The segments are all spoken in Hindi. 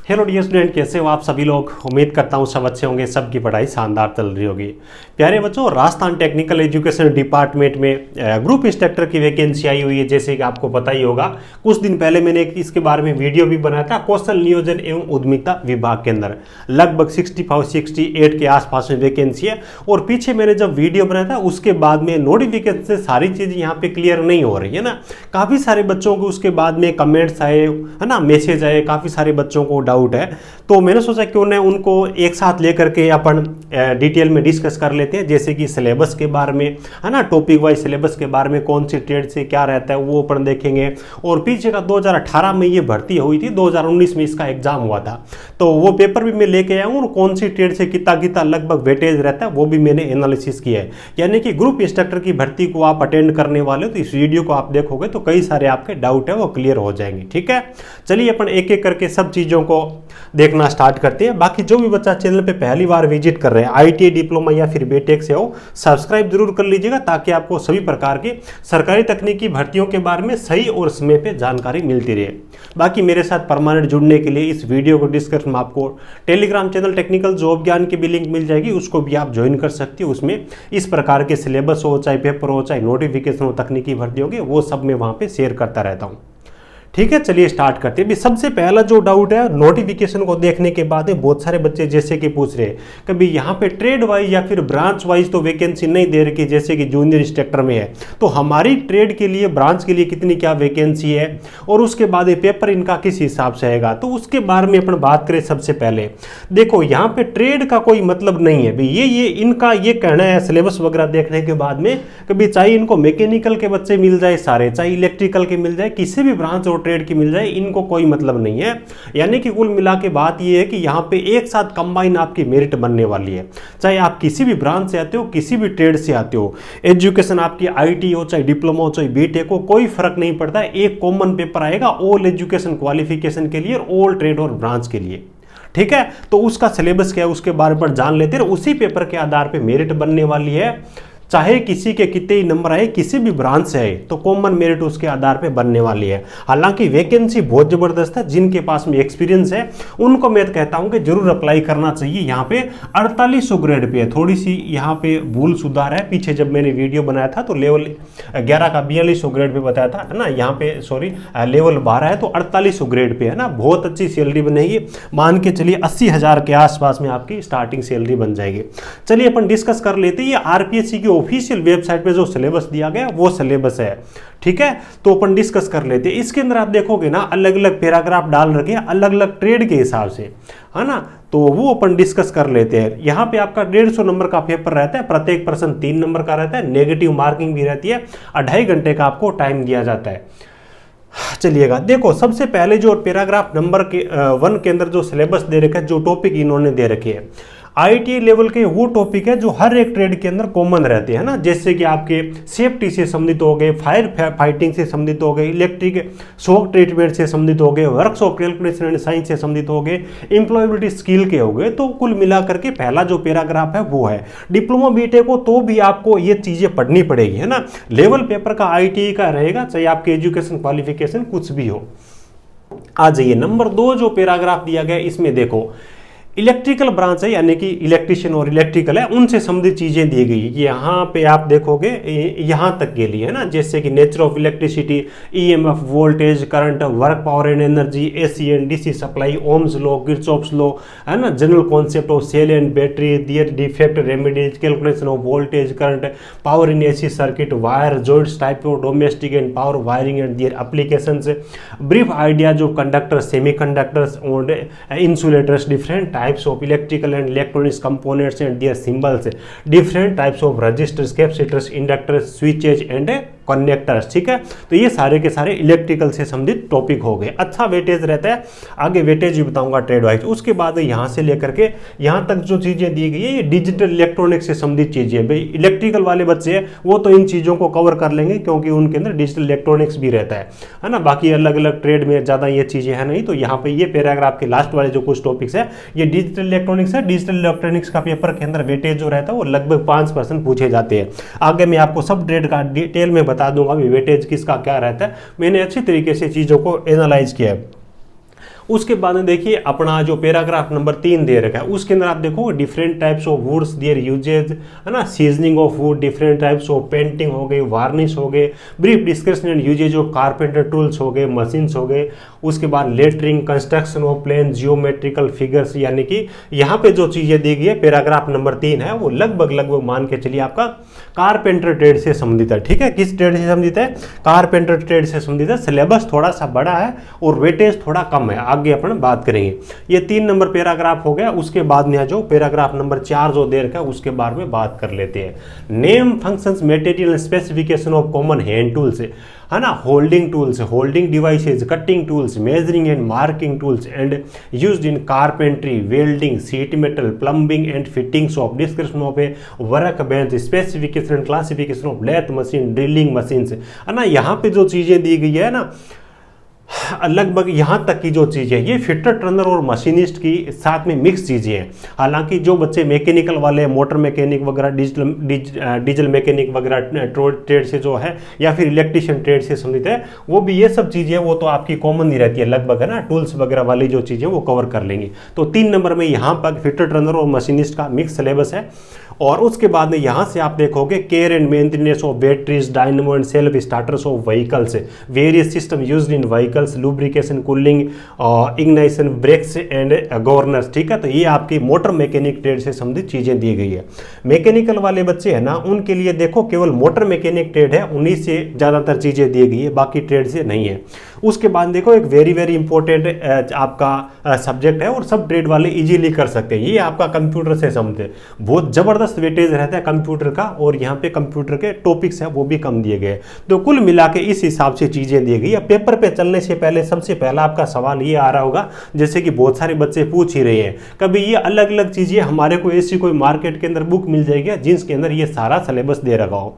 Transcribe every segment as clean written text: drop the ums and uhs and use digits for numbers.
हेलो डियर स्टूडेंट, कैसे हो आप सभी लोग। उम्मीद करता हूँ सब अच्छे होंगे, सबकी पढ़ाई शानदार चल रही होगी। प्यारे बच्चों, राजस्थान टेक्निकल एजुकेशन डिपार्टमेंट में ग्रुप इंस्ट्रक्टर की वैकेंसी आई हुई है। जैसे कि आपको पता ही होगा, कुछ दिन पहले मैंने इसके बारे में वीडियो भी बनाया था। कौशल नियोजन एवं उद्यमिता विभाग के अंदर लगभग 65-68 के आसपास में वैकेंसी है। और पीछे मैंने जब वीडियो बनाया था उसके बाद में नोटिफिकेशन से सारी चीज़ यहाँ पे क्लियर नहीं हो रही है ना। काफ़ी सारे बच्चों को उसके बाद में कमेंट्स आए है ना, मैसेज आए, काफ़ी सारे बच्चों को डाउट है। तो मैंने सोचा क्यों ना उनको एक साथ लेकर के अपन डिटेल में डिस्कस कर लेते हैं। जैसे कि सिलेबस के बारे में है ना, टॉपिक वाइज सिलेबस के बारे में, कौन सी ट्रेड से क्या रहता है वो अपन देखेंगे। और पीछे का 2018 में ये भर्ती हुई थी, 2019 में इसका एग्जाम हुआ था, तो वो पेपर भी मैं लेके आया हूँ। और कौन सी ट्रेड से कितना कितना लगभग वेटेज रहता है वो भी मैंने एनालिसिस किया है। यानी कि ग्रुप इंस्ट्रक्टर की भर्ती को आप अटेंड करने वाले हो तो इस वीडियो को आप देखोगे तो कई सारे आपके डाउट है वो क्लियर हो जाएंगे। ठीक है, चलिए अपन एक एक करके सब चीज़ों को देखना स्टार्ट करते हैं। बाकी जो भी बच्चा चैनल पे पहली बार विजिट कर रहे हैं, आईटीआई डिप्लोमा या फिर बीटेक से हो, सब्सक्राइब जरूर कर लीजिएगा ताकि आपको सभी प्रकार की सरकारी तकनीकी भर्तियों के बारे में सही और समय पे जानकारी मिलती रहे। बाकी मेरे साथ परमानेंट जुड़ने के लिए इस वीडियो को डिस्क्रिप्शन में आपको टेलीग्राम चैनल टेक्निकल जॉब ज्ञान की भी लिंक मिल जाएगी, उसको भी आप ज्वाइन कर सकते हो। उसमें इस प्रकार के सिलेबस हो, चाहे पेपर हो, चाहे नोटिफिकेशन हो तकनीकी भर्तियों के, वो सब मैं वहाँ पे शेयर करता रहता हूँ। ठीक है, चलिए स्टार्ट करते हैं। सबसे पहला जो डाउट है, नोटिफिकेशन को देखने के बाद बहुत सारे बच्चे जैसे कि पूछ रहे हैं कभी यहाँ पे ट्रेड वाइज या फिर ब्रांच वाइज तो वैकेंसी नहीं दे रखी, जैसे कि जूनियर इंस्ट्रक्टर में है, तो हमारी ट्रेड के लिए, ब्रांच के लिए कितनी क्या वैकेंसी है और उसके बाद ये पेपर इनका किस हिसाब से आएगा, तो उसके बारे में अपन बात करें। सबसे पहले देखो, यहाँ पे ट्रेड का कोई मतलब नहीं है भाई, ये इनका ये कहना है सिलेबस वगैरह देखने के बाद में, कभी चाहे इनको मैकेनिकल के बच्चे मिल जाए सारे, चाहे इलेक्ट्रिकल के मिल जाए, किसी भी ब्रांच और ट्रेड की मिल जाए, इनको कोई मतलब नहीं है। यानी कि कुल मिला के बात ये है कि यहां पे एक साथ कंबाइन आपकी मेरिट बनने वाली है। चाहे आप किसी भी ब्रांच से आते हो, किसी भी ट्रेड से आते हो, एजुकेशन आपकी आईटी हो, चाहे डिप्लोमा हो, चाहे बीटेक हो, कोई फर्क नहीं पड़ता है। एक कॉमन पेपर आएगा ऑल एजुकेशन क्वालिफिकेशन के लिए और ऑल ट्रेड और ब्रांच के लिए। ठीक है, तो उसका सिलेबस क्या है उसके बारे में जान लेते हैं। उसी पेपर के आधार पर मेरिट बनने वाली है। चाहे किसी के कितने ही नंबर आए, किसी भी ब्रांच से आए, तो कॉमन मेरिट उसके आधार पे बनने वाली है। हालांकि वैकेंसी बहुत जबरदस्त है। जिनके पास में एक्सपीरियंस है उनको मैं कहता हूं कि जरूर अप्लाई करना चाहिए। यहाँ पे 4800 ग्रेड पे है, थोड़ी सी यहाँ पे भूल सुधार है। पीछे जब मैंने वीडियो बनाया था तो लेवल 11 का 4200 ग्रेड पे बताया था, है ना। यहाँ पे सॉरी लेवल 12 है तो 4800 ग्रेड पे है ना। बहुत अच्छी सैलरी बनेगी, मान के चलिए 80,000 के आसपास में आपकी स्टार्टिंग सैलरी बन जाएगी। चलिए अपन डिस्कस कर लेते हैं। ये आरपीएससी की ऑफिशियल वेबसाइट पे जो सिलेबस दिया गया वो सिलेबस है। ठीक है, तो अपन डिस्कस कर लेते हैं। इसके अंदर आप देखोगे ना, अलग अलग पैराग्राफ डाल रखे हैं अलग अलग ट्रेड के हिसाब से, है ना। तो वो अपन डिस्कस कर लेते हैं। यहाँ पे आपका 150 नंबर का पेपर रहता है, प्रत्येक प्रश्न 3 नंबर का रहता है, नेगेटिव मार्किंग भी रहती है, 2.5 घंटे का आपको टाइम दिया जाता है। चलिएगा, देखो सबसे पहले जो पैराग्राफ नंबर के 1 के अंदर जो सिलेबस दे रखा है, जो टॉपिक इन्होंने दे रखे हैं, आईटीआई लेवल के वो टॉपिक है जो हर एक ट्रेड के अंदर कॉमन रहते हैं ना। जैसे कि आपके सेफ्टी से संबंधित हो गए, फायर फाइटिंग से संबंधित हो गए, इलेक्ट्रिक शॉक ट्रीटमेंट से संबंधित हो गए, वर्कशॉप कैलकुलेशन एंड साइंस से संबंधित हो गए, एम्प्लॉयबिलिटी स्किल के हो गए। तो कुल मिलाकर के पहला जो पैराग्राफ है वो है। डिप्लोमा बीटेक को तो भी आपको ये चीजें पढ़नी पड़ेगी, है ना। लेवल पेपर का आईटीआई का रहेगा, चाहे आपके एजुकेशन क्वालिफिकेशन कुछ भी हो। आ जाइए, नंबर 2 जो पैराग्राफ दिया गया इसमें देखो, इलेक्ट्रिकल ब्रांच है यानी कि इलेक्ट्रिशियन और इलेक्ट्रिकल है, उनसे संबंधित चीजें दी गई। यहाँ पे आप देखोगे यहाँ तक के लिए, है ना। जैसे कि nature of electricity, EMF, voltage, current, work, power and energy, AC and DC supply, Ohm's law, Kirchhoff's law, है ना। General concept of cell and battery, their defect remedies, calculation of voltage, current, power in AC circuit, wire joints, type of domestic and power wiring and their applications, brief ideas of conductors, semiconductors और insulators, different types of electrical and electronics components and their symbols, different types of resistors, capacitors, inductors, switches and connectors. ठीक है, तो ये सारे के सारे इलेक्ट्रिकल से संबंधित टॉपिक हो गए। अच्छा वेटेज रहता है, आगे वेटेज भी बताऊंगा ट्रेड वाइज। उसके बाद यहाँ से लेकर के यहाँ तक जो चीजें दी गई है ये डिजिटल इलेक्ट्रॉनिक्स से संबंधित चीजें। भाई इलेक्ट्रिकल वाले बच्चे हैं वो तो इन चीजों को कवर कर लेंगे क्योंकि उनके अंदर डिजिटल इलेक्ट्रॉनिक्स भी रहता है ना। बाकी अलग अलग ट्रेड में ज्यादा ये चीजें है नहीं। तो यहाँ पे ये पैराग्राफ के लास्ट वाले जो कुछ टॉपिक्स है ये डिजिटल इलेक्ट्रॉनिक्स है। डिजिटल इलेक्ट्रॉनिक्स का पेपर के अंदर वेटेज जो रहता है वो लगभग 5% पूछे जाते हैं। आगे मैं आपको सब ट्रेड का डिटेल में बता दूंगा वेटेज किसका क्या रहता है। मैंने अच्छी तरीके से चीज़ों को एनालाइज किया है। उसके बाद में देखिए अपना जो पैराग्राफ नंबर 3 दे रखा है उसके अंदर आप देखो different types of woods their usages, है ना, seasoning of wood, different types of painting हो गई, वार्निश हो गए, brief discussion and usages of carpenter tools हो गए, मशीन्स हो गए। उसके बाद lettering, construction of plane, geometrical figures, यानी कि यहाँ पे जो चीजें दी गई है पैराग्राफ नंबर 3 है वो लगभग मान के चलिए आपका कारपेंटर ट्रेड से संबंधित है। ठीक है, किस ट्रेड से संबंधित है? कारपेंटर ट्रेड से संबंधित है। सिलेबस थोड़ा सा बड़ा है और वेटेज थोड़ा कम है, आगे अपन बात करेंगे। ये 3 नंबर पैराग्राफ हो गया। उसके बाद में जो पैराग्राफ नंबर 4 जो दे रखा है उसके बारे में बात कर लेते हैं। Name, functions, material, specification of common hand tools, है ना, holding tools, holding devices, cutting tools, measuring and marking tools and used in carpentry, welding, sheet metal, plumbing and fittings of, description of a work bench, specification, classification of lathe machine, drilling machines, है ना। यहाँ पे जो चीजें दी गई है ना लगभग यहाँ तक की जो चीज़ है ये फिटर टर्नर और मशीनिस्ट की साथ में मिक्स चीज़ें हैं। हालांकि जो बच्चे मैकेनिकल वाले, मोटर मैकेनिक वगैरह, डीजल मैकेनिक वगैरह ट्रेड से जो है या फिर इलेक्ट्रिशियन ट्रेड से संबंधित है वो भी ये सब चीज़ें वो तो आपकी कॉमन ही रहती है लगभग, है ना। टूल्स वगैरह वाली जो चीज़ें वो कवर कर लेंगे। तो 3 नंबर में यहाँ पर फिटर टर्नर और मशीनिस्ट का मिक्स सिलेबस है। और उसके बाद में यहाँ से आप देखोगे care and maintenance of batteries, dynamo and self starters of vehicles, various system used in vehicles, lubrication, cooling, ignition, brakes and governors. ठीक है, तो ये आपकी मोटर मैकेनिक ट्रेड से संबंधित चीजें दी गई है। मैकेनिकल वाले बच्चे हैं ना उनके लिए देखो केवल मोटर मैकेनिक ट्रेड है, उन्हीं से ज्यादातर चीजें दी गई है, बाकी ट्रेड से नहीं है। उसके बाद देखो एक वेरी इंपॉर्टेंट आपका सब्जेक्ट है और सब ट्रेड वाले इजीली कर सकते हैं, ये आपका कंप्यूटर से संबंधित बहुत जबरदस्त वेटेज रहता है कंप्यूटर का। और यहाँ पे कंप्यूटर के टॉपिक्स है वो भी कम दिए गए। तो कुल मिला के इस हिसाब से चीजें दी गई। अब पेपर पे चलने से पहले सबसे पहला आपका सवाल ये आ रहा होगा, जैसे कि बहुत सारे बच्चे पूछ ही रहे हैं, कभी ये अलग अलग चीजें हमारे को ऐसी कोई मार्केट के अंदर बुक मिल जाएगी जिसके अंदर ये सारा सिलेबस दे रखा हो,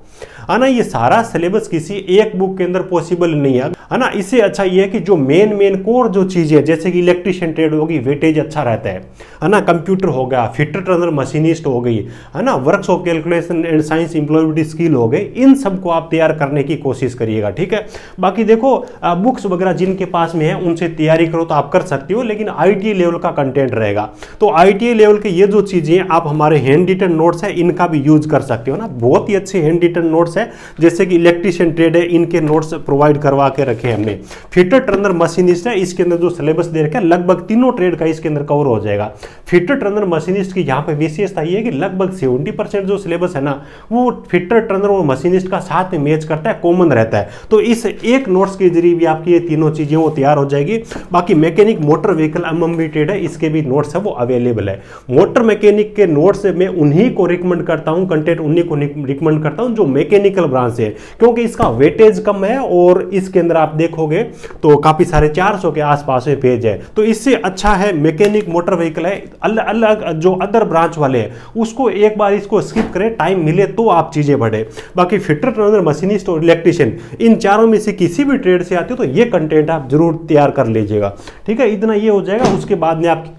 है ना। ये सारा सिलेबस किसी एक बुक के अंदर पॉसिबल नहीं है ना। इससे अच्छा ये है कि जो मेन कोर जो चीजें जैसे कि इलेक्ट्रिशियन ट्रेड होगी वेटेज अच्छा रहता है ना। कंप्यूटर हो गया, फिटर टर्नर मशीनिस्ट हो गई, है ना, works of calculation and science, employability skill हो गए, इन सबको आप तैयार करने की कोशिश करिएगा। ठीक है, बाकी देखो बुक्स वगैरह जिनके पास में है उनसे तैयारी करो तो आप कर सकते हो, लेकिन ITA लेवल का कंटेंट रहेगा। तो ITA लेवल के ये जो चीजें आप हमारे हैंड रिटन नोट्स है इनका भी यूज कर सकते हो ना। बहुत ही अच्छे हैंड रिटन नोट्स है, जैसे कि इलेक्ट्रिशियन ट्रेड है इनके नोट्स प्रोवाइड करवा के रखे हमने। फिटर टर्नर मशीनिस्ट है इसके अंदर जो सिलेबस दे रखा है लगभग तीनों ट्रेड का इसके अंदर कवर हो जाएगा। फिटर टर्नर मशीनिस्ट की यहाँ पे विशेषता ये है कि लगभग 70% जो सिलेबस है ना वो फिटर टर्नर और मशीनिस्ट का साथ में मैच करता है, कॉमन रहता है। तो इस एक नोट्स के जरिए भी आपकी ये तीनों चीजें वो तैयार हो जाएगी। बाकी mechanic, motor vehicle, MMB trade है इसके भी नोट्स है वो अवेलेबल है। मोटर मैकेनिक के नोट्स में उन्हीं को रिकमेंड करता हूं, कंटेंट उन्हीं को रिकमेंड करता हूं जो मैकेनिकल ब्रांच है, क्योंकि इसका वेटेज कम है और इसके अंदर आप देखोगे तो काफी सारे 400 के आसपास में पेज है। तो इससे अच्छा है मैकेनिक, मोटर व्हीकल है, अलग जो अदर ब्रांच वाले हैं उसको एक बार इसको स्किप करें, टाइम मिले तो आप चीजें बढ़े। बाकी फिटर टर्नर, मशीनिस्ट और इलेक्ट्रिशियन इन चारों में से किसी भी ट्रेड से आते हो तो ये कंटेंट आप जरूर तैयार कर लीजिएगा। ठीक है, इतना ये हो जाएगा। उसके बाद में आप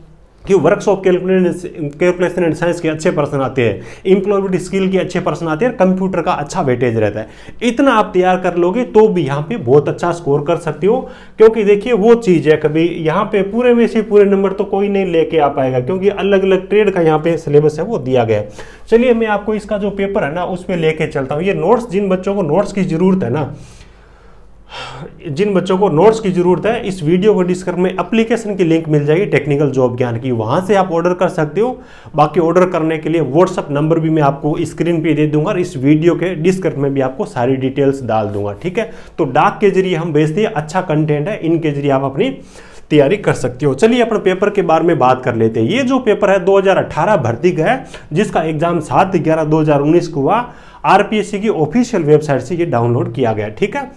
कि works of calculation and science के अच्छे पर्सन आते हैं, एम्प्लॉयबिलिटी स्किल के अच्छे पर्सन आते हैं, कंप्यूटर का अच्छा वेटेज रहता है। इतना आप तैयार कर लोगे तो भी यहाँ पे बहुत अच्छा स्कोर कर सकते हो, क्योंकि देखिए वो चीज़ है कभी यहाँ पे पूरे में से पूरे नंबर तो कोई नहीं लेके आ पाएगा, क्योंकि अलग अलग ट्रेड का यहाँ पे सिलेबस है वो दिया गया है। चलिए मैं आपको इसका जो पेपर है ना उसमें लेके चलता हूँ। ये नोट्स, जिन बच्चों को नोट्स की जरूरत है ना, जिन बच्चों को नोट्स की जरूरत है, इस वीडियो को डिस्क्रिप्शन में एप्लीकेशन की लिंक मिल जाएगी टेक्निकल जॉब ज्ञान की, वहां से आप ऑर्डर कर सकते हो। बाकी ऑर्डर करने के लिए व्हाट्सअप नंबर भी मैं आपको स्क्रीन पे दे दूंगा और इस वीडियो के डिस्क्रिप्शन में भी आपको सारी डिटेल्स डाल दूंगा। ठीक है, तो डाक के जरिए हम भेजते हैं, अच्छा कंटेंट है, इनके जरिए आप अपनी तैयारी कर सकते हो। चलिए अपने पेपर के बारे में बात कर लेते हैं। ये जो पेपर है 2018 भर्ती का है, जिसका एग्जाम 7/11/2019 को हुआ। RPSC की ऑफिशियल वेबसाइट से ये डाउनलोड किया गया। ठीक है,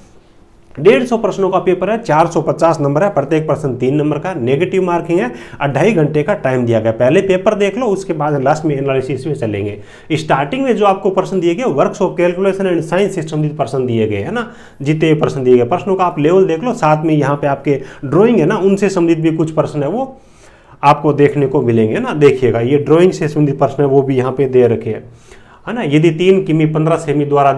150 प्रश्नों का पेपर है, 450 नंबर है, प्रत्येक प्रश्न 3 नंबर का, नेगेटिव मार्किंग है, 2.5 घंटे का टाइम दिया गया। पहले पेपर देख लो, उसके बाद लास्ट में एनालिसिस में चलेंगे। स्टार्टिंग में जो आपको प्रश्न दिए गए works of calculation and science से संबंधित प्रश्न दिए गए है ना, जितने प्रश्न दिए गए, प्रश्नों का आप लेवल देख लो, साथ में यहाँ पे आपके ड्रॉइंग है ना उनसे संबंधित भी कुछ प्रश्न है वो आपको देखने को मिलेंगे ना। देखिएगा ये ड्राइंग से संबंधित प्रश्न है वो भी यहाँ पे दे रखे हैं। है ना। यदि 3 किमी 15 सेमी द्वारा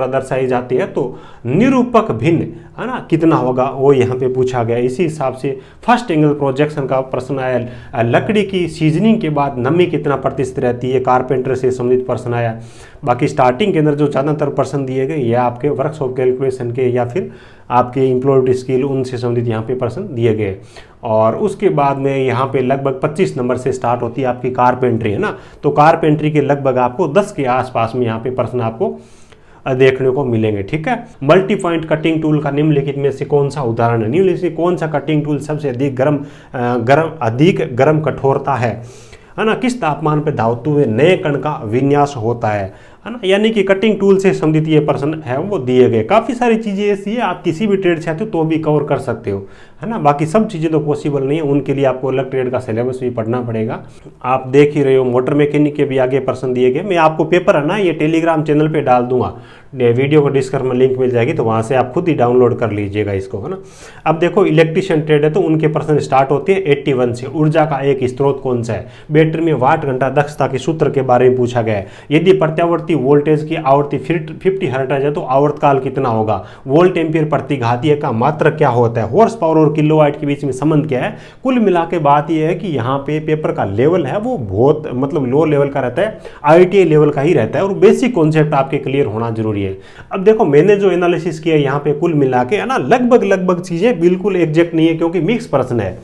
दर्शाई जाती है तो निरूपक भिन्न, है ना, कितना होगा वो यहाँ पे पूछा गया। इसी हिसाब से फर्स्ट एंगल प्रोजेक्शन का प्रश्न आया। लकड़ी की सीजनिंग के बाद नमी कितना प्रतिशत रहती है, कारपेंटर से संबंधित प्रश्न आया। बाकी स्टार्टिंग के अंदर जो ज़्यादातर प्रश्न दिए गए या आपके वर्कशॉप कैलकुलेशन के या फिर आपके इम्प्लॉयड स्किल उनसे संबंधित यहाँ पे प्रश्न दिए गए। और उसके बाद में यहाँ पे लगभग 25 नंबर से स्टार्ट होती है आपकी कारपेंट्री, है ना। तो कारपेंट्री के लगभग आपको 10 के आसपास में यहाँ पे प्रश्न आपको देखने को मिलेंगे, ठीक है। मल्टी पॉइंट कटिंग टूल का निम्नलिखित में से कौन सा उदाहरण है, निम्नलिखित से कौन सा कटिंग टूल सबसे अधिक गर्म कठोरता है ना, किस तापमान पर धावते हुए नए कण का विन्यास होता है ना। यानी कि कटिंग टूल से संबंधित ये प्रश्न है वो दिए गए। काफ़ी सारी चीज़ें ऐसी है आप किसी भी ट्रेड से आते हो तो भी कवर कर सकते हो, है ना। बाकी सब चीज़ें तो पॉसिबल नहीं है, उनके लिए आपको अलग ट्रेड का सिलेबस भी पढ़ना पड़ेगा। आप देख ही रहे हो मोटर मैकेनिक के भी आगे प्रश्न दिए गए। मैं आपको पेपर है ना ये टेलीग्राम चैनल पे डाल दूंगा, वीडियो को डिस्क्रिप्शन में लिंक मिल जाएगी, तो वहाँ से आप खुद ही डाउनलोड कर लीजिएगा इसको, है ना। अब देखो इलेक्ट्रिशियन ट्रेड है तो उनके प्रश्न स्टार्ट होते हैं 81 से। ऊर्जा का एक स्रोत कौन सा है, बैटरी में वाट घंटा दक्षता के सूत्र के बारे में पूछा गया है। यदि प्रत्यावर्ती वोल्टेज की आवृत्ति 50 हर्ट्ज है तो आवर्तकाल कितना होगा, वोल्ट एम्पियर प्रति घातीय का मात्रक क्या होता है, हॉर्स पावर और किलोवाट के बीच में संबंध क्या है। कुल मिला के बात यह है कि यहाँ पे पेपर का लेवल है वो बहुत मतलब लो लेवल का रहता है, IITA लेवल का ही रहता है, और बेसिक कॉन्सेप्ट आपके क्लियर होना जरूरी है। अब देखो मैंने जो एनालिसिस किया यहाँ पे कुल मिला के, है ना, लगभग चीजें बिल्कुल एग्जैक्ट नहीं है क्योंकि मिक्स प्रश्न है।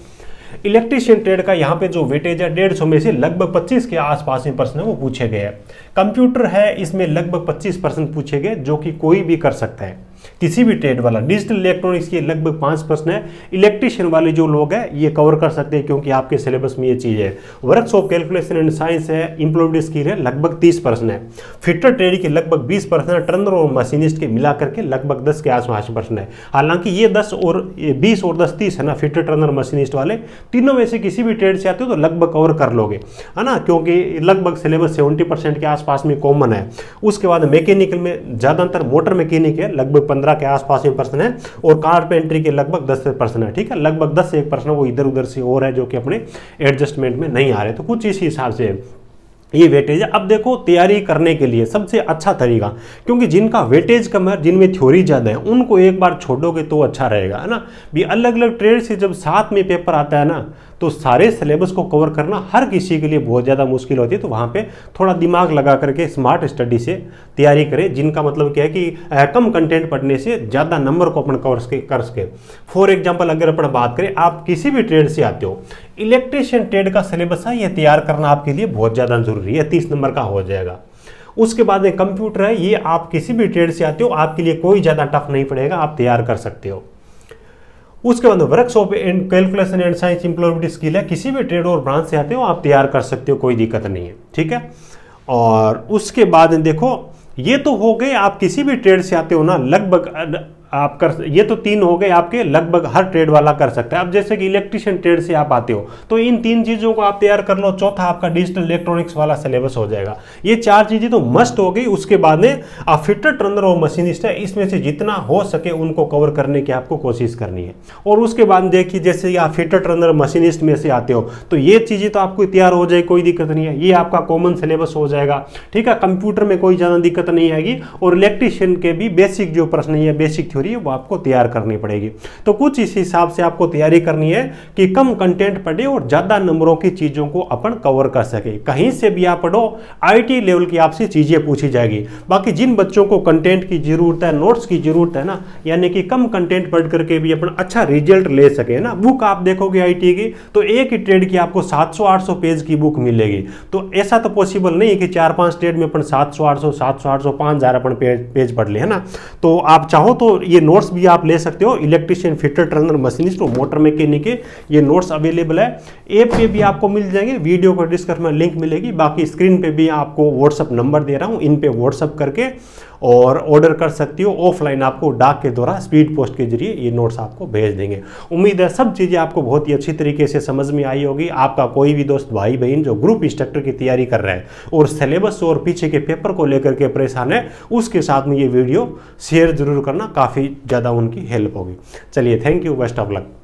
इलेक्ट्रिशियन ट्रेड का यहाँ पे जो वेटेज है 150 में से लगभग 25 के आसपास में प्रश्न है वो पूछे गए हैं। कंप्यूटर है इसमें लगभग 25% पूछे गए जो कि कोई भी कर सकता है, किसी भी ट्रेड वाला। डिजिटल इलेक्ट्रॉनिक्स के लगभग 5 प्रश्न है। इलेक्ट्रिशियन वाले जो लोग हैं ये कवर कर सकते हैं क्योंकि आपके सिलेबस में ये चीज़ है। वर्कशॉप कैलकुलेशन एंड साइंस है, इम्प्लॉयड स्किल है, लगभग 30 प्रश्न है। फिटर ट्रेड के लगभग 20 प्रश्न है। टर्नर और मशीनिस्ट के मिला करके लगभग 10 के आसपास प्रश्न है। हालांकि ये 10 और 20 और 10 30 है ना, फिटर टर्नर मशीनिस्ट वाले तीनों में से किसी भी ट्रेड से आते हो तो लगभग कवर कर लोगे, है ना, क्योंकि लगभग सिलेबस 70% के आसपास में कॉमन है। उसके बाद मैकेनिकल में ज़्यादातर मोटर मैकेनिक है, लगभग 15 के आसपास में प्रश्न है, और कारपेंट्री के लगभग 10 प्रश्न है, ठीक है। लगभग 10 से 1 प्रश्न वो इधर उधर से और है जो कि अपने एडजस्टमेंट में नहीं आ रहे, तो कुछ इसी हिसाब से ये वेटेज है। अब देखो तैयारी करने के लिए सबसे अच्छा तरीका, क्योंकि जिनका वेटेज कम है, जिनमें थ्योरी ज़्यादा है, उनको एक बार छोड़ोगे तो अच्छा रहेगा, है ना। भी अलग अलग ट्रेड से जब साथ में पेपर आता है ना तो सारे सिलेबस को कवर करना हर किसी के लिए बहुत ज़्यादा मुश्किल होती है। तो वहाँ पे थोड़ा दिमाग लगा करके स्मार्ट स्टडी से तैयारी करें, जिनका मतलब क्या है कि कम कंटेंट पढ़ने से ज़्यादा नंबर को अपन कवर कर सके। फॉर एग्जाम्पल अगर अपन बात करें, आप किसी भी ट्रेड से आते हो, इलेक्ट्रिशियन ट्रेड का सिलेबस है ये तैयार करना आपके लिए बहुत ज़्यादा जरूरी है, 30 नंबर का हो जाएगा। उसके बाद में कंप्यूटर है, ये आप किसी भी ट्रेड से आते हो आपके लिए कोई ज़्यादा टफ नहीं पड़ेगा, आप तैयार कर सकते हो। उसके बाद workshop and calculation and science employed skill है, किसी भी ट्रेड और ब्रांच से आते हो आप तैयार कर सकते हो, कोई दिक्कत नहीं है, ठीक है। और उसके बाद देखो ये तो हो गए आप किसी भी ट्रेड से आते हो ना, लगभग आप कर, ये तो 3 हो गए आपके, लगभग हर ट्रेड वाला कर सकता है। अब जैसे कि इलेक्ट्रिशियन ट्रेड से आप आते हो तो इन 3 चीज़ों को आप तैयार कर लो, चौथा आपका डिजिटल इलेक्ट्रॉनिक्स वाला सिलेबस हो जाएगा। ये 4 चीज़ें तो मस्ट हो गई। उसके बाद में आप फिटर टर्नर और मशीनिस्ट है, इसमें से जितना हो सके उनको कवर करने की आपको कोशिश करनी है। और उसके बाद देखिए जैसे आप फिटर टर्नर मशीनिस्ट में से आते हो तो ये चीज़ें तो आपको तैयार हो जाए, कोई दिक्कत नहीं है, ये आपका कॉमन सिलेबस हो जाएगा, ठीक है। कंप्यूटर में कोई ज़्यादा दिक्कत नहीं आएगी, और इलेक्ट्रिशियन के भी बेसिक जो प्रश्न है, बेसिक थ्योरी है, वो आपको तैयार करनी पड़ेगी। तो कुछ इस हिसाब से आपको तैयारी करनी है कि कम कंटेंट पढ़े और ज्यादा नंबरों की चीजों को अपन कवर कर सके। कहीं से भी आप पढ़ो, IIT लेवल की आपसे चीजें पूछी जाएगी। बाकी जिन बच्चों को कंटेंट की जरूरत है, नोट्स की जरूरत है ना, यानी कि कम कंटेंट पढ़ करके भी अपन अच्छा रिजल्ट ले सके ना, बुक आप देखोगे IIT की तो एक ही ट्रेड की आपको 700-800 पेज की बुक मिलेगी। तो ऐसा तो पॉसिबल नहीं है कि 4-5 ट्रेड में अपन 700-800 5,000 अपन पेज पढ़ ले, है ना। तो आप चाहो तो ये नोट्स भी आप ले सकते हो, इलेक्ट्रिशियन, फिटर टर्नर मशीनिस्ट और मोटर मैकेनिक के ये नोट्स अवेलेबल है। ऐप पे भी आपको मिल जाएंगे, वीडियो को डिस्क्रिप्शन में लिंक मिलेगी। बाकी स्क्रीन पे भी आपको व्हाट्सअप नंबर दे रहा हूँ, इन पे व्हाट्सअप करके और ऑर्डर कर सकती हो। ऑफलाइन आपको डाक के द्वारा स्पीड पोस्ट के जरिए ये नोट्स आपको भेज देंगे। उम्मीद है सब चीज़ें आपको बहुत ही अच्छी तरीके से समझ में आई होगी। आपका कोई भी दोस्त भाई बहन जो ग्रुप इंस्ट्रक्टर की तैयारी कर रहा है और सिलेबस और पीछे के पेपर को लेकर के परेशान है, उसके साथ में ये वीडियो शेयर जरूर करना, काफ़ी ज़्यादा उनकी हेल्प होगी। चलिए, thank you, best of luck.